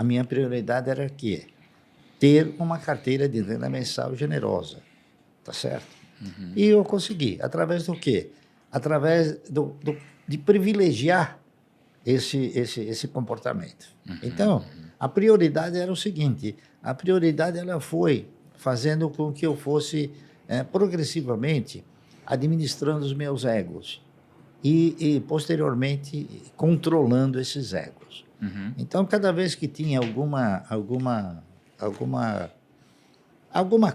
a minha prioridade era que ter uma carteira de renda mensal generosa, tá certo? E eu consegui, através do quê? Através de privilegiar esse comportamento. Então, a prioridade era o seguinte, a prioridade ela foi fazendo com que eu fosse progressivamente administrando os meus egos e posteriormente controlando esses egos. Então, cada vez que tinha alguma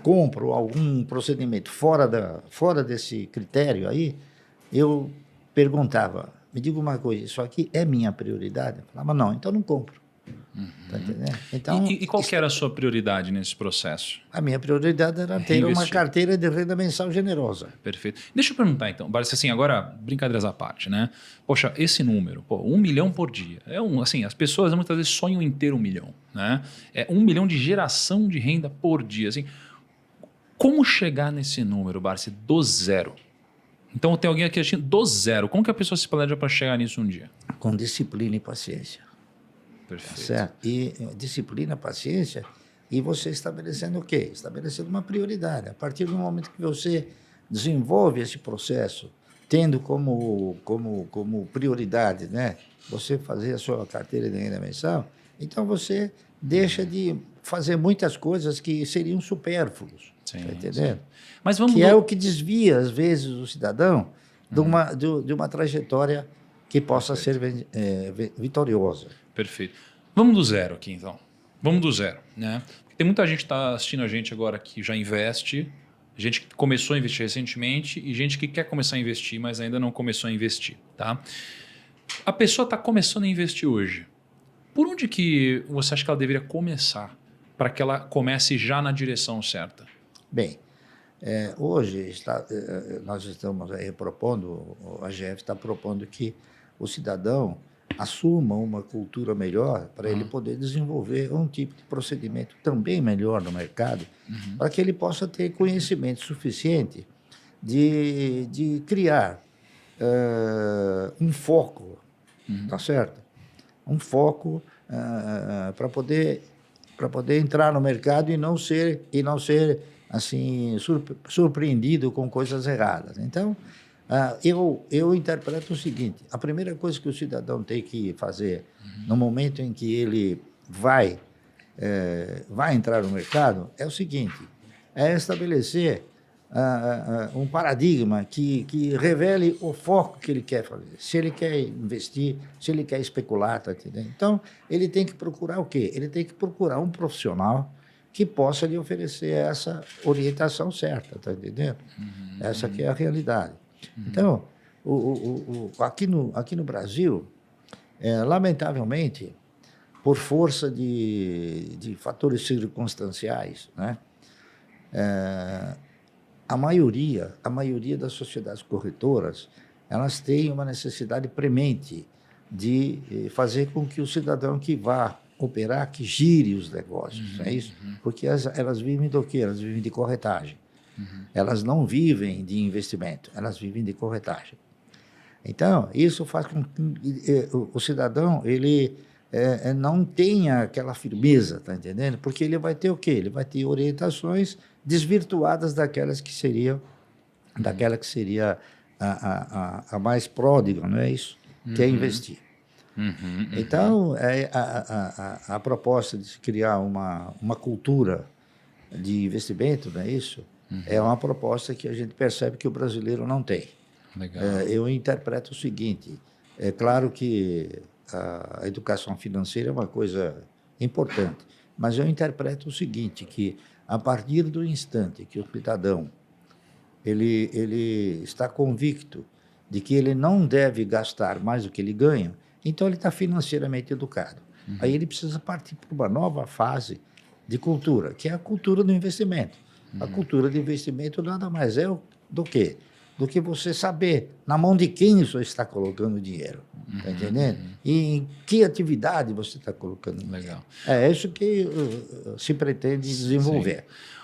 compra ou algum procedimento fora desse critério aí, eu perguntava, me diga uma coisa, isso aqui é minha prioridade? Eu falava, não, então não compro. Tá entendendo? Então, e qual que era a sua prioridade nesse processo? a minha prioridade era ter uma carteira de renda mensal generosa. Perfeito. Deixa eu perguntar então, Barsi, assim, agora, brincadeiras à parte, né? Poxa, esse número, 1 milhão por dia, assim, as pessoas muitas vezes sonham em ter 1 milhão, né? É 1 milhão de geração de renda por dia, assim. Como chegar nesse número, Barsi, do zero? Então tem alguém aqui assistindo do zero. Como que a pessoa se planeja para chegar nisso um dia? Com disciplina e paciência. Perfeito. Certo? E disciplina, paciência, e você estabelecendo o quê? Estabelecendo uma prioridade. A partir do momento que você desenvolve esse processo, tendo como prioridade, né, você fazer a sua carteira de renda mensal, então você deixa de fazer muitas coisas que seriam supérfluos. Sim, tá entendendo? Mas vamos que é o que desvia, às vezes, o cidadão de uma trajetória que possa ser vitoriosa. Perfeito. Vamos do zero aqui, então. Vamos do zero, né? Tem muita gente que está assistindo a gente agora que já investe, gente que começou a investir recentemente e gente que quer começar a investir, mas ainda não começou a investir, tá? A pessoa está começando a investir hoje. Por onde que você acha que ela deveria começar para que ela comece já na direção certa? Bem, hoje nós estamos aí propondo, a AGF está propondo que o cidadão assuma uma cultura melhor para ele poder desenvolver um tipo de procedimento também melhor no mercado, para que ele possa ter conhecimento suficiente de criar um foco, tá certo? Um foco para poder entrar no mercado e não ser assim surpreendido com coisas erradas. Então, eu interpreto o seguinte: a primeira coisa que o cidadão tem que fazer no momento em que ele vai entrar no mercado é o seguinte: é estabelecer um paradigma que revele o foco que ele quer fazer. Se ele quer investir, se ele quer especular, tá entendendo? Então, ele tem que procurar o quê? Ele tem que procurar um profissional que possa lhe oferecer essa orientação certa, tá entendendo? Essa que é a realidade. Então, aqui no Brasil, lamentavelmente, por força de fatores circunstanciais, né, a maioria das sociedades corretoras, elas têm uma necessidade premente de fazer com que o cidadão que vá operar, que gire os negócios, é isso? Porque elas vivem do quê? Elas vivem de corretagem. Elas não vivem de investimento, elas vivem de corretagem. Então, isso faz com que o cidadão ele não tenha aquela firmeza, tá entendendo? Porque ele vai ter o quê? Ele vai ter orientações desvirtuadas daquela que seria a mais pródiga, não é isso? Que é investir. Então, a proposta de se criar uma cultura de investimento, não é isso? É uma proposta que a gente percebe que o brasileiro não tem. Legal. Eu interpreto o seguinte: é claro que a educação financeira é uma coisa importante, mas eu interpreto o seguinte, que a partir do instante que o cidadão ele está convicto de que ele não deve gastar mais do que ele ganha, então ele está financeiramente educado. Aí ele precisa partir para uma nova fase de cultura, que é a cultura do investimento. A cultura de investimento nada mais é do que você saber na mão de quem você está colocando dinheiro, tá entendendo? E em que atividade você está colocando dinheiro. Legal. É isso que se pretende desenvolver. Sim.